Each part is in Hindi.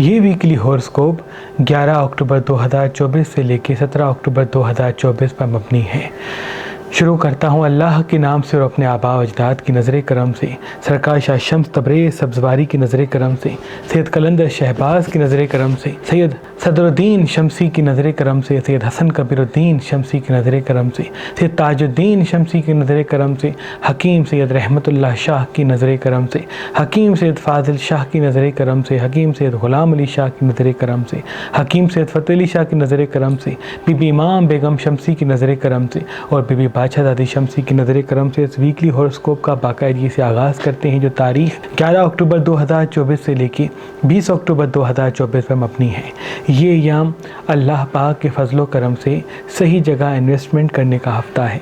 ये वीकली हॉरोस्कोप 11 अक्टूबर 2024 से लेकर 17 अक्टूबर 2024 पर मबनी है। शुरू करता हूँ अल्लाह के नाम से और अपने आबा अजदाद की नज़र करम से, सरकार शाह शम्स तबरेज़ सब्ज़वारी की नज़र करम से, सैयद कलंदर शहबाज की नज़र करम से, सैयद सदरुद्दीन शमसी की नज़र करम से, सैयद हसन कबीरुद्दीन शमसी की नज़र करम से, सैयद ताजुद्दीन शमसी की नज़र करम से, हकीम सैयद रहमतुल्लाह शाह की नज़र करम से, हकीम सैयद फ़ाज़िल शाह की नज़र करम से, हकीम सैयद ग़ुलाम अली शाह की नज़र करम से, हकीम सैयद फ़तेह अली शाह की नज़र करम से, बीबी इमाम बेगम शमसी की नज़र करम से और बीबी बादशाहज़ादी शमसी की नज़र करम से इस वीकली हॉरोस्कोप का बाकायदगी से आगाज़ करते हैं, जो तारीख़ 11 अक्टूबर 2024 से लेकर 20 अक्टूबर 2024 पर मबनी है। ये याम अल्लाह पाक के फजलो करम से सही जगह इन्वेस्टमेंट करने का हफ़्ता है।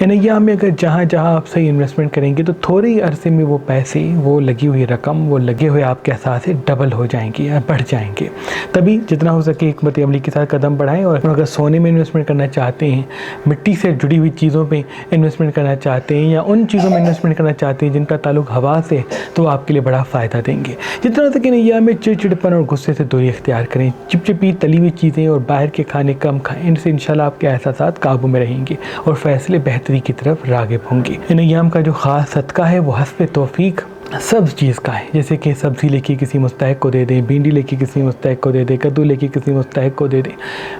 इन अय्याम में अगर जहाँ जहाँ आप सही इन्वेस्टमेंट करेंगे तो थोड़े ही अरसे में वो पैसे, वो लगी हुई रकम, वो लगे हुए आपके एहसास डबल हो जाएंगे या बढ़ जाएंगे। तभी जितना हो सके हिकमत अमली के साथ कदम बढ़ाएं। और अगर सोने में इन्वेस्टमेंट करना चाहते हैं, मिट्टी से जुड़ी हुई चीज़ों पे इन्वेस्टमेंट करना चाहते हैं या उन चीज़ों में इन्वेस्टमेंट करना चाहते हैं जिनका ताल्लुक हवा से, तो आपके लिए बड़ा फ़ायदा देंगे। जितना हो सके अय्याम में चिड़चिड़पन और गुस्से से दूरी इख्तियार करें। चिपचिपी तली हुई चीज़ें और बाहर के खाने कम खाएं। इनसे इंशाल्लाह आपके एहसास काबू में रहेंगे और फैसले बेहतरी की तरफ राग़िब होंगे। इन अय्याम का जो ख़ास सदका है वो हस्ब तौफ़ीक सब चीज़ का है। जैसे कि सब्ज़ी लेके किसी मुस्तहिक को दे दें, भिंडी लेके किसी मुस्तहिक को दे दें, कद्दू लेके किसी मुस्तहिक को दे दें,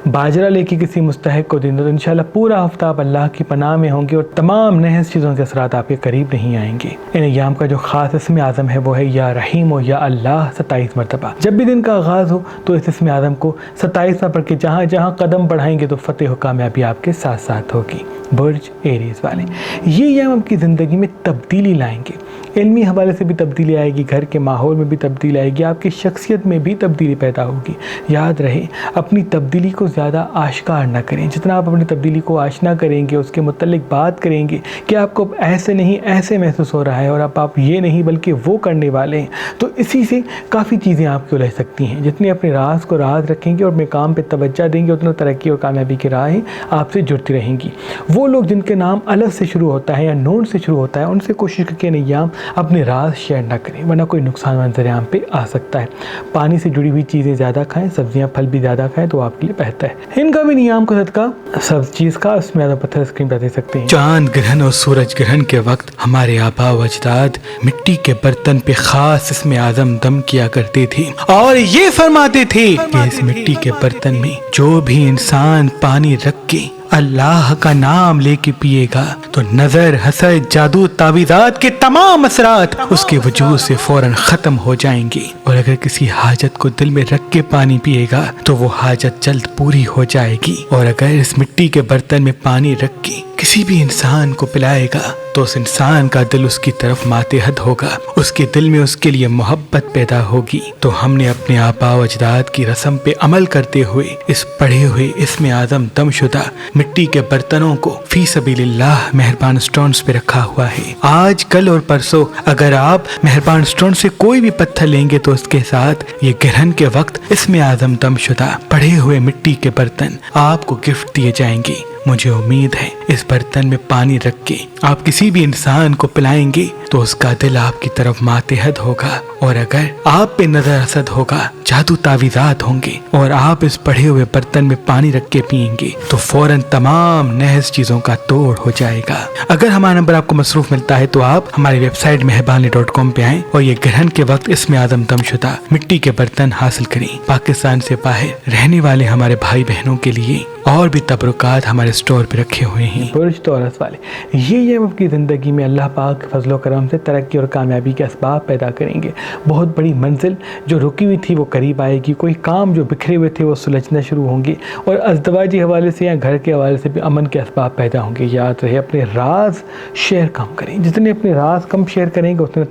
बाजरा लेके किसी मुस्तहिक को दे दें, तो इंशाल्लाह पूरा हफ्ता आप अल्लाह की पनाह में होंगे और तमाम नहस चीज़ों के असरात आपके करीब नहीं आएंगे। इन अय्याम का जो ख़ास इसम आज़म है वो है या रहीम हो या अल्लाह 27 मरतबा। जब भी दिन का आगाज़ हो तो इस इसम आज़म को 27 में पढ़ के जहाँ जहाँ कदम बढ़ाएंगे तो फ़तेह और कामयाबी आपके साथ साथ होगी। बुर्ज एरीज़ वाले ये अय्याम आपकी ज़िंदगी में तब्दीली लाएंगे। इल्मी हवाले से भी तब्दीली आएगी, घर के माहौल में भी तब्दीली आएगी, आपकी शख्सियत में भी तब्दीली पैदा होगी। याद रहे अपनी तब्दीली को ज़्यादा आश्कार ना करें। जितना आप अपनी तब्दीली को आशना करेंगे, उसके मुतल्लिक बात करेंगे कि आपको ऐसे नहीं ऐसे महसूस हो रहा है और अब आप ये नहीं बल्कि वो करने वाले हैं, तो इसी से काफ़ी चीज़ें आपकी उलझ सकती हैं। जितने अपने राज को राज रखेंगे और अपने काम पर तवज्जो देंगे, उतना तरक्की और कामयाबी की राहें आपसे जुड़ती रहेंगी। वो लोग जिनके नाम अलग से शुरू होता है या नून से शुरू होता है, उनसे कोशिश करके अय्याम अपने राज शेयर ना करें, वरना कोई नुकसान मंजर-ए-आम पे आ सकता है। पानी से जुड़ी हुई चीज़ें ज़्यादा खाएं, सब्जियां फल भी ज़्यादा खाएं तो आपके लिए बेहतर है। इनका भी नियाम को सदका सब चीज़ का उसमें ज़्यादा पत्थर स्क्रीन पर दे सकते हैं। चांद ग्रहण और सूरज ग्रहण के वक्त हमारे आबा व अजदाद मिट्टी के बर्तन पे खास इसमें आज़म दम किया करते थे और ये फरमाते थे कि इस मिट्टी के बर्तन में जो भी इंसान पानी रख के अल्लाह का नाम लेके पिएगा तो नजर, हसद, जादू, तावीज़ात के तमाम असरात उसके वजूद से फौरन खत्म हो जाएंगे। और अगर किसी हाजत को दिल में रख के पानी पिएगा तो वो हाजत जल्द पूरी हो जाएगी। और अगर इस मिट्टी के बर्तन में पानी रख के किसी भी इंसान को पिलाएगा तो उस इंसान का दिल उसकी तरफ मातेहत होगा, उसके दिल में उसके लिए मोहब्बत पैदा होगी। तो हमने अपने आबा व अजदाद की रस्म पे अमल करते हुए इस पढ़े हुए इसमें आज़म दमशुदा मिट्टी के बर्तनों को फी सबीलिल्लाह मेहरबान स्टोन्स पे रखा हुआ है। आज, कल और परसों अगर आप मेहरबान स्टोन से कोई भी पत्थर लेंगे तो उसके साथ ये ग्रहण के वक्त इसमें आज़म दमशुदा पढ़े हुए मिट्टी के बर्तन आपको गिफ्ट दिए जाएंगे। मुझे उम्मीद है इस बर्तन में पानी रख के आप किसी भी इंसान को पिलाएंगे तो उसका दिल आपकी तरफ मातेहत होगा। और अगर आप पे नजर हसद होगा, जादू तावीज़ात होंगे और आप इस पढ़े हुए बर्तन में पानी रख के पिएंगे तो फौरन तमाम नहस चीजों का तोड़ हो जाएगा। अगर हमारा नंबर आपको मसरूफ मिलता है तो आप हमारी वेबसाइट मेहरबानी.com पे आएं और ये ग्रहण के वक्त इसमें आज़म दमशुदा मिट्टी के बर्तन हासिल करें। पाकिस्तान से बाहर रहने वाले हमारे भाई बहनों के लिए और भी तबरुकात हमारे स्टोर पे रखे हुए हैं। बुर्ज तौरस वाले ये आपकी ज़िंदगी में अल्लाह पाक के फजलो करम से तरक्की और कामयाबी के असबाब पैदा करेंगे। बहुत बड़ी मंजिल जो रुकी हुई थी वो करीब आएगी। कोई काम जो बिखरे हुए थे वो सुलझना शुरू होंगे और अज़दवाजी हवाले से या घर के हवाले से भी अमन के असबाब पैदा होंगे। याद रहे अपने राज शेयर कम करें। जितने अपने राज कम शेयर करेंगे उतनी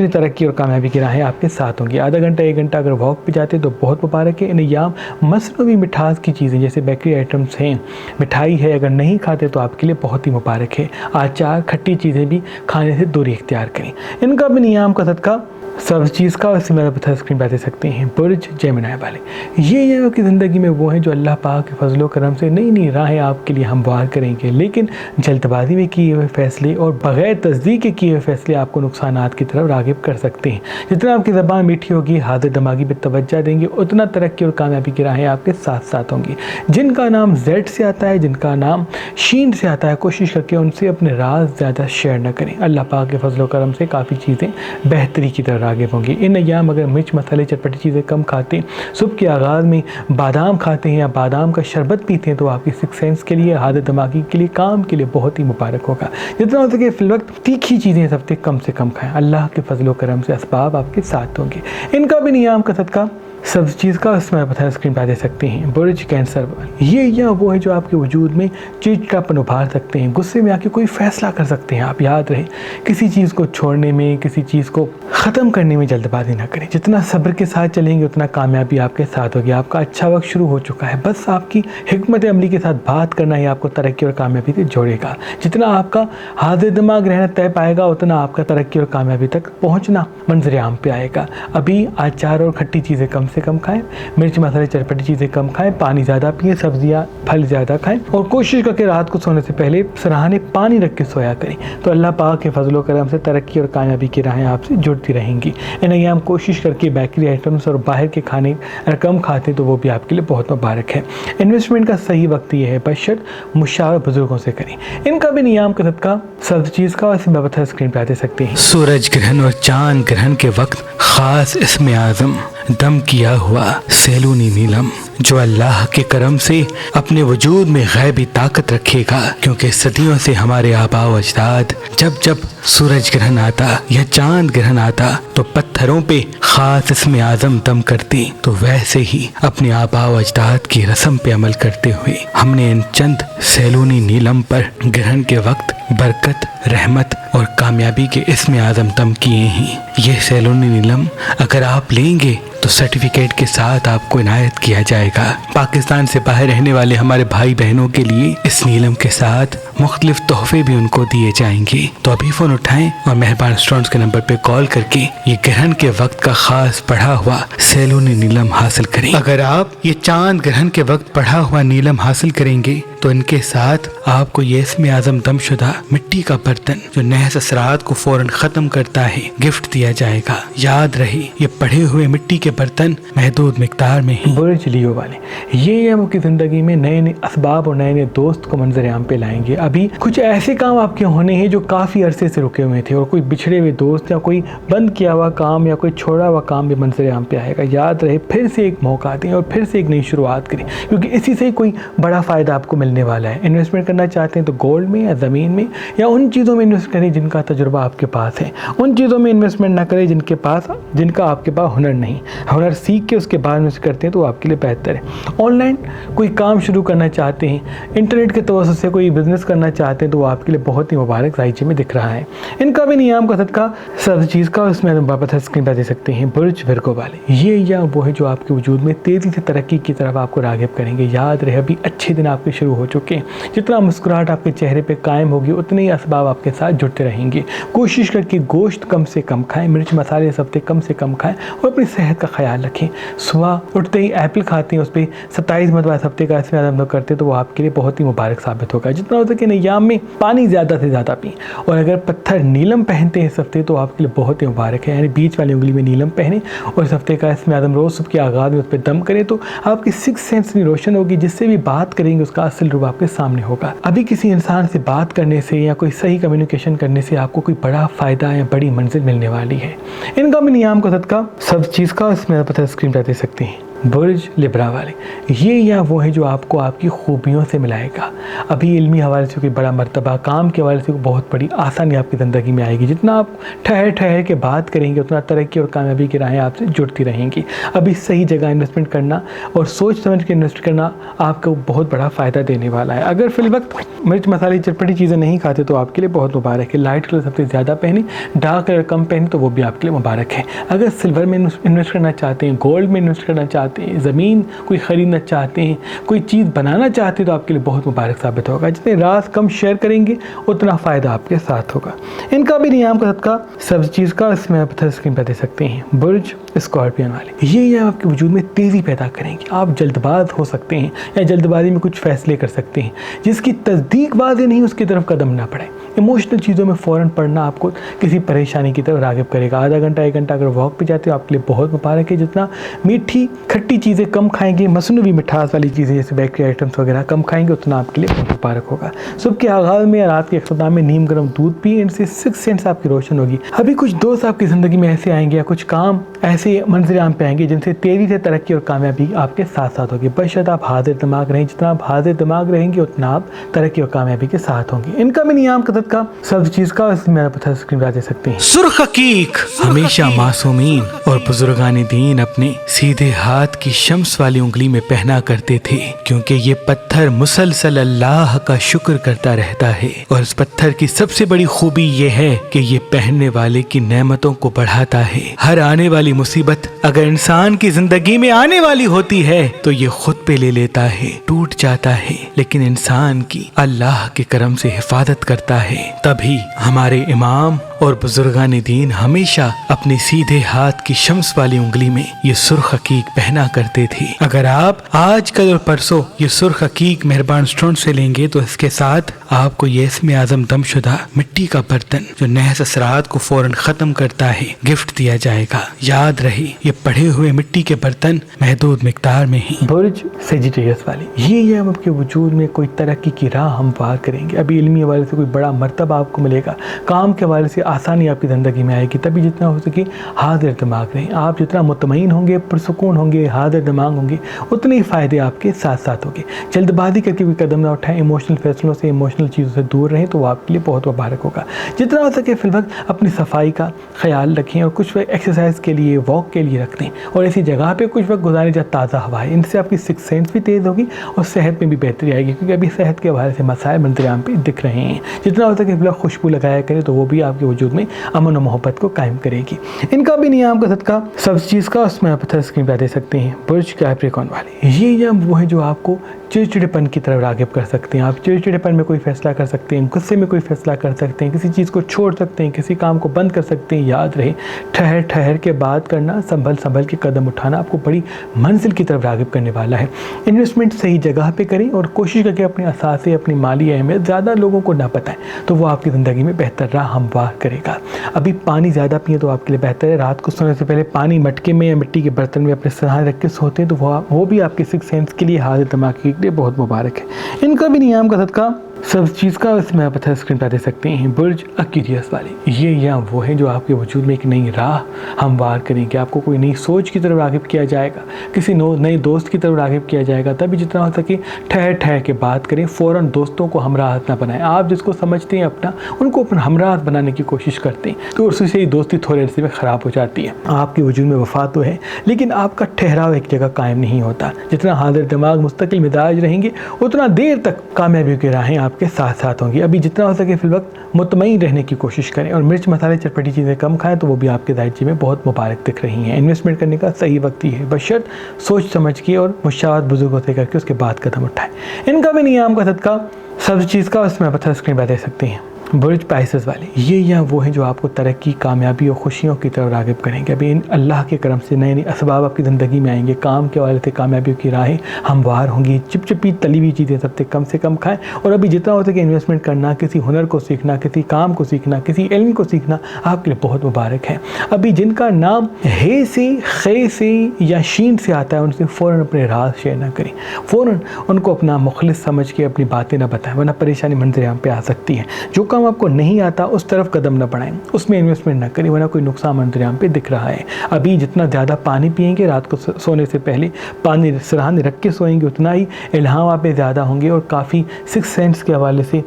तरक्की और कामयाबी की राहें आपके साथ होंगी। आधा घंटा 1 घंटा अगर वॉक पे जाते तो बहुत मुबारक है। इन अय्याम मसनूई मिठास की चीज़ें जैसे बेकरी आइटम्स हैं, मिठाई है, अगर नहीं खाते तो आपके लिए बहुत ही मुबारक है। अचार, खट्टी चीज़ें भी खाने से दूरी इख्तियार करें। इनका भी नियाम का सदका सब चीज़ का उससे मेरा पता स्क्रीन पर दे सकते हैं। बुर्ज जेमिनी वाले, ये आपकी ज़िंदगी में वो हैं जो अल्लाह पाक के फजलो करम से नई नई राहें आपके लिए हमवार करेंगे, लेकिन जल्दबाजी में किए हुए फैसले और बग़ैर तस्दीक के किए हुए फैसले आपको नुकसानात की तरफ राग़िब कर सकते हैं। जितना आपकी ज़बान मीठी होगी, हाजिर दिमागी पर तवज्जो देंगे, उतना तरक्की और कामयाबी की राहें आपके साथ साथ होंगी। जिनका नाम जेड से आता है, जिनका नाम शीन से आता है, कोशिश करके उनसे अपने राज ज़्यादा शेयर न करें। अल्लाह पाक के फजलो करम से काफ़ी चीज़ें बेहतरी की तरफ राग़िब होंगी। इन अय्याम अगर मिर्च मसाले चटपटी चीज़ें कम खाते हैं, सुबह के आगाज़ में बादाम खाते हैं या बादाम का शरबत पीते हैं, तो आपकी सिक्स सेंस के लिए, हाजिर दिमागी के लिए, काम के लिए बहुत ही मुबारक होगा। जितना हो सके फिल वक्त तीखी चीज़ें इस हफ्ते कम से कम खाएं। अल्लाह के फजलो करम से असबाब आपके साथ होंगे। इनका भी नियाम का सदका सब चीज़ का उसमें पता स्क्रीन पर दे सकते हैं। बुर्ज कैंसर, ये या वो है जो आपके वजूद में चिड़चिड़ापन उभार सकते हैं, गुस्से में आके कोई फ़ैसला कर सकते हैं। आप याद रहे, किसी चीज़ को छोड़ने में, किसी चीज़ को ख़त्म करने में जल्दबाजी ना करें। जितना सब्र के साथ चलेंगे उतना कामयाबी आपके साथ होगी। आपका अच्छा वक्त शुरू हो चुका है, बस आपकी हिकमत अमली के साथ बात करना ही आपको तरक्की और कामयाबी से जोड़ेगा। जितना आपका हाजिर दिमाग रहना तय पाएगा, उतना आपका तरक्की और कामयाबी तक पहुँचना मंजर आम पे आएगा। अभी अचार और खट्टी चीज़ें कम से कम खाएं, मिर्च मसाले चटपटी चीज़ें कम खाएं, पानी ज़्यादा पिएं, सब्जियां फल ज़्यादा खाएं और कोशिश करके रात को सोने से पहले सराहने पानी रख के सोया करें। तो अल्लाह पाक के फजलो करम से तरक्की और कामयाबी की राहें आपसे जुड़ती रहेंगी। इन अय्याम कोशिश करके बेकरी आइटम्स और बाहर के खाने अगर कम खाते तो वो भी आपके लिए बहुत मुबारक है। इन्वेस्टमेंट का सही वक्त ये है, बशर्त मुशावर बुजुर्गों से करें। इनका भी नियाम का सदका सब चीज़ का वैसे मैं स्क्रीन पर दे सकते हैं। सूरज ग्रहण और चांद ग्रहण के वक्त खास इसमें आज़म दम किया हुआ सैलूनी नीलम, जो अल्लाह के करम से अपने वजूद में गैबी ताकत रखेगा, क्योंकि सदियों से हमारे आबा व अजदाद जब जब सूरज ग्रहण आता या चांद ग्रहण आता तो पत्थरों पे खास इसमें आज़म दम करते। तो वैसे ही अपने आबा व अजदाद की रस्म पे अमल करते हुए हमने इन चंद सैलूनी नीलम पर ग्रहण के वक्त बरकत, रहमत और कामयाबी के इसमें आज़म दम किए हैं। ये सैलूनी नीलम अगर आप लेंगे तो सर्टिफिकेट के साथ आपको इनायत किया जाएगा। पाकिस्तान से बाहर रहने वाले हमारे भाई बहनों के लिए इस नीलम के साथ मुख्तलिफ तोहफे भी उनको दिए जाएंगे। तो अभी फ़ोन उठाएं और मेहरबान स्टोन्स के नंबर पे कॉल करके ये ग्रहण के वक्त का खास बढ़ा हुआ सैलूनी नीलम हासिल करें। अगर आप ये चांद ग्रहण के वक्त बढ़ा हुआ नीलम हासिल करेंगे तो इनके साथ आपको ये इसमें आज़म दमशुदा मिट्टी का बर्तन जो नहस असरात को फौरन ख़त्म करता है गिफ्ट दिया जाएगा। याद रहे, ये पढ़े हुए मिट्टी के बर्तन महदूद मिकदार में ही। बुर्ज लियो वाले, ये आपकी ज़िंदगी में नए नए असबाब और नए नए दोस्त को मंजर आम पे लाएंगे। अभी कुछ ऐसे काम आपके होने हैं जो काफ़ी अरसे से रुके हुए थे और कोई बिछड़े हुए दोस्त या कोई बंद किया हुआ काम या कोई छोड़ा हुआ काम भी मंजर आम पे आएगा। याद रहे, फिर से एक मौका दें और फिर से एक नई शुरुआत करें, क्योंकि इसी से कोई बड़ा फ़ायदा आपको मिलने वाला है। इन्वेस्टमेंट करना चाहते हैं तो गोल्ड में या ज़मीन में या उन चीज़ों में इन्वेस्ट करें जिनका तजुर्बा आपके पास है। उन चीज़ों में इन्वेस्टमेंट ना करें जिनका आपके पास हुनर नहीं। हुनर सीख के उसके बाद इन्वेस्ट करते हैं तो आपके लिए बेहतर है। ऑनलाइन कोई काम शुरू करना चाहते हैं, इंटरनेट के तवज्जुह से कोई बिजनेस करना चाहते हैं तो आपके लिए बहुत ही मुबारक राइचे में दिख रहा है। इनका भी नियाम का सदका सब चीज़ का उसमें वापस स्क्रीन पर दे सकते हैं। बुर्ज विर्गो वाले, ये या वो है जो आपके वजूद में तेज़ी से तरक्की की तरफ आपको राग़िब करेंगे। याद रहे, अभी अच्छे दिन आपके शुरू हो चुके हैं। जितना मुस्कुराहट आपके चेहरे पे कायम होगी उतने ही असबाब आपके साथ जुड़ते रहेंगे। कोशिश करके गोश्त कम से कम खाएं, मिर्च मसाले इस हफ्ते कम से कम खाएं और अपनी सेहत का ख्याल रखें। सुबह उठते ही एप्पल खाते हैं, उस पर 27 मरतबा इस हफ्ते का इसमें आज़म करते तो वो आपके लिए बहुत ही मुबारक साबित होगा। जितना हो सके नियाम में पानी ज़्यादा से ज़्यादा पिएं और अगर पत्थर नीलम पहनते हैं इस हफ्ते तो आपके लिए बहुत ही मुबारक है। यानी बीच वाली उंगली में नीलम पहने और इस हफ्ते का इसमें आज़म रोज़ सुबह के आगाज़ में उस पर दम करें तो आपकी सिक्स सेंस रोशन होगी। जिससे भी बात करेंगे उसका असल रूप आपके सामने होगा। अभी किसी इंसान से बात करने से या कोई सही कम्युनिकेशन करने से आपको कोई बड़ा फ़ायदा या बड़ी मंजिल मिलने वाली है। इनका भी नियाम का सदका सब चीज़ का इसमें पता स्क्रीन पर दे सकते हैं। बुर्ज लिब्रा वाले, ये या वो है जो आपको आपकी खूबियों से मिलाएगा। अभी इल्मी हवाले से कोई बड़ा मर्तबा, काम के हवाले से बहुत बड़ी आसानी आपकी ज़िंदगी में आएगी। जितना आप ठहर ठहर के बात करेंगे उतना तरक्की और कामयाबी की राहें आपसे जुड़ती रहेंगी। अभी सही जगह इन्वेस्टमेंट करना और सोच समझ के इन्वेस्ट करना आपको बहुत बड़ा फ़ायदा देने वाला है। अगर फिल वक्त मिर्च मसाले चटपटी चीज़ें नहीं खाते तो आपके लिए बहुत मुबारक है। लाइट कलर सबसे ज़्यादा पहने, डार्क कलर कम पहने तो वो भी आपके लिए मुबारक है। अगर सिल्वर में इन्वेस्ट करना चाहते हैं, गोल्ड में इन्वेस्ट करना चाहते चाहते हैं, ज़मीन कोई ख़रीदना चाहते हैं, कोई चीज़ बनाना चाहते हैं, तो आपके लिए बहुत मुबारक साबित होगा। जितने राज कम शेयर करेंगे उतना फ़ायदा आपके साथ होगा। इनका भी नियाम का सदका सब चीज़ का इसमें आप स्क्रीन पर दे सकते हैं। बुर्ज स्कॉर्पियन वाले ये आपके वजूद में तेज़ी पैदा करेंगे। आप जल्दबाज हो सकते हैं या जल्दबाजी में कुछ फ़ैसले कर सकते हैं जिसकी तस्दीक वाज़ेह नहीं उसकी तरफ कदम ना पड़े। इमोशनल चीज़ों में फ़ौरन पड़ना आपको किसी परेशानी की तरफ राग़िब करेगा। आधा घंटा 1 घंटा अगर वॉक पे जाते हो आपके लिए बहुत मुबारक है। जितना मीठी खट्टी चीज़ें कम खाएंगे, मसनूवी मिठास वाली चीज़ें जैसे बेकरी आइटम्स वगैरह कम खाएंगे, उतना आपके लिए बहुत मुबारक होगा। सुबह के आगाज़ में या रात के अख्ताम में नीम गर्म दूध पिए, इनसे 6 सेंस आपकी रोशन होगी। अभी कुछ दोस्त आपकी ज़िंदगी में ऐसे आएंगे या कुछ काम ऐसे मंजिल आम पे आएंगे जिनसे तेज़ी से तरक्की और कामयाबी आपके साथ साथ होगी। बशर्त आप हाजिर दिमाग रहें, जितना आप हाजिर दिमाग रहेंगे उतना आप तरक्की और कामयाबी के साथ होंगे। इनका भी नियाम का सदका सब चीज़ का इसमें आप स्क्रीन पर दे सकते हैं। सुर्ख हकीक हमेशा मासूमीन और बुजुर्गान दीन अपने सीधे हाथ की शम्स वाली उंगली में पहना करते थे, क्योंकि ये पत्थर मुसलसल अल्लाह का शुक्र करता रहता है। और इस पत्थर की सबसे बड़ी खूबी ये है कि ये पहनने वाले की नेमतों को बढ़ाता है। हर आने वाली मुसीबत अगर इंसान की जिंदगी में आने वाली होती है तो ये खुद पे ले लेता है, टूट जाता है, लेकिन इंसान की अल्लाह के करम से हिफाजत करता है। तभी हमारे इमाम और बुजुर्गान दीन हमेशा अपने सीधे हाथ की शम्स वाली उंगली में ये सुर्ख हकीक पहना करते थे। अगर आप आज कल और परसों ये सुर्ख हकीक मेहरबान स्टोन से लेंगे तो इसके साथ आपको ये इसमें आजम दमशुदा मिट्टी का बर्तन जो नहस असरात को फौरन खत्म करता है गिफ्ट दिया जाएगा। याद रहे ये पढ़े हुए मिट्टी के बर्तन महदूद मिकदार में ही। बुर्ज सेजिटेरियस वाले ये आपके वजूद में कोई तरक्की की राह हम पार करेंगे। अभी इल्मी हवाले से कोई बड़ा मर्तबा आपको मिलेगा, काम के हवाले से आसानी आपकी ज़िंदगी में आएगी। तभी जितना हो सके हाजिर दिमाग रहें। आप जितना मुतमईन होंगे, पुरसुकून होंगे, हाजिर दिमाग होंगे, उतने ही फ़ायदे आपके साथ साथ होंगे। जल्दबाजी करके कोई कदम ना उठाएं, इमोशनल फैसलों से, इमोशनल चीज़ों से दूर रहें, तो वो आपके लिए बहुत मुबारक होगा। जितना हो सके फिलवक्त अपनी सफाई का ख्याल रखें और कुछ वक्त एक्सरसाइज के लिए, वॉक के लिए रख दें और ऐसी जगह पे कुछ वक्त गुजारें जहाँ ताज़ा हवा है। इनसे आपकी 6 सेंस भी तेज़ होगी और सेहत में भी बेहतरी आएगी, क्योंकि अभी सेहत के हवाले से मसाइल मंजराम पे दिख रहे हैं। जितना हो सके फिलहाल खुशबू लगाया करें तो वो भी आपके वजूद में अमन और मोहब्बत को कायम करेगी। इनका भी नियाम का सदका सब चीज़ का उसमें आप स्क्रीन पर दे सकते हैं। बुर्ज कैप्रिकॉर्न वाले ये नियम वो है जो आपको चिड़चिड़ेपन की तरफ राग़िब कर सकते हैं। आप चिड़चिड़ेपन में कोई फैसला कर सकते हैं, गुस्से में कोई फैसला कर सकते हैं, किसी चीज़ को छोड़ सकते हैं, किसी काम को बंद कर सकते हैं। याद रहे ठहर ठहर के बात करना, संभल संभल के कदम उठाना आपको बड़ी मंजिल की तरफ राग़िब करने वाला है। इन्वेस्टमेंट सही जगह पे करें और कोशिश करके अपने असासे, अपनी माली अहमियत ज़्यादा लोगों को ना बताएं, तो वो आपकी ज़िंदगी में बेहतर राह हमवार करेगा। अभी पानी ज़्यादा पिए तो आपके लिए बेहतर है। रात को सोने से पहले पानी मटके में या मिट्टी के बर्तन में अपने सराहने रख के सोते हैं तो वो भी आपके 6 सेंस के लिए, हाजिर दिमाग के लिए बहुत मुबारक है। इनका भी नियाम का सदका सब चीज़ का इसमें आप स्क्रीन पर दे सकते हैं। बुर्ज अक्वेरियस वाले ये वो है जो आपके वजूद में एक नई राह हमवार करेंगे। आपको कोई नई सोच की तरफ राग़िब किया जाएगा, किसी नए दोस्त की तरफ राग़िब किया जाएगा। तभी जितना हो सके ठहर ठहर के बात करें, फ़ौरन दोस्तों को हमराह ना बनाएं। आप जिसको समझते हैं अपना, उनको अपना हमराह बनाने की कोशिश करते हैं तो उसी से ही दोस्ती थोड़े अरसे में ख़राब हो जाती है। आपके वजूद में वफ़ा तो है लेकिन आपका ठहराव एक जगह कायम नहीं होता। जितना हाजिर दिमाग, मुस्तकिल मिजाज रहेंगे उतना देर तक कामयाबी की राहें आपके साथ साथ होंगी। अभी जितना हो सके फिलवक्त मुतमईन रहने की कोशिश करें और मिर्च मसाले चटपटी चीज़ें कम खाएं, तो वो भी आपके दायरे में बहुत मुबारक दिख रही हैं। इन्वेस्टमेंट करने का सही वक्त ही है, बशर्त सोच समझ के और मुशावरत बुजुर्गों से करके उसके बाद कदम उठाएं। इनका भी नियाम का सदका सब चीज़ का उसमें आप स्क्रीन पर दे सकते हैं। बुर्ज पाइसेस वाले ये वो है जो आपको तरक्की, कामयाबी और खुशियों की तरफ राग़िब करेंगे। अभी इन अल्लाह के करम से नए नए असबाब आपकी ज़िंदगी में आएंगे। काम के हवाले से कामयाबियों की राहें हमवार होंगी। चिपचिपी तली हुई चीज़ें सबसे कम से कम खाएं और अभी जितना हो सके इन्वेस्टमेंट करना, किसी हुनर को सीखना, किसी काम को सीखना, किसी इल्म को सीखना आपके लिए बहुत मुबारक है। अभी जिनका नाम हे से, खे से या शीन से आता है उनसे फ़ौरन अपने राज शेयर ना करें। फ़ौरन उनको अपना मुखलिस समझ के अपनी बातें ना बताएं, वरना परेशानी मंजर पे आ सकती है। जो काम आपको नहीं आता उस तरफ कदम न बढ़ाएं, उसमें इन्वेस्टमेंट ना करें, वरना कोई नुकसान मंजर पे दिख रहा है। अभी जितना ज़्यादा पानी पिएंगे, रात को सोने से पहले पानी सराहने रख के सोएंगे, उतना ही इल्हाम आप में ज़्यादा होंगे और काफ़ी 6 सेंस के हवाले से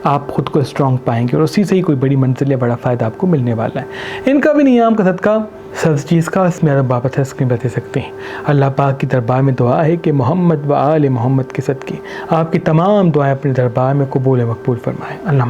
आप ख़ुद को स्ट्रॉन्ग पाएंगे और उसी से ही कोई बड़ी मंजिल या बड़ा फ़ायदा आपको मिलने वाला है। इनका भी नियाम का सदका सब चीज़ का इसमें अरब बाबत है, स्क्रीन पर दे सकते हैं। अल्लाह पाक की दरबार में दुआ है कि मोहम्मद व आले मोहम्मद के सदक़े आपकी तमाम दुआएं अपने दरबार में कबूल मकबूल फरमाएँ। अल्लाह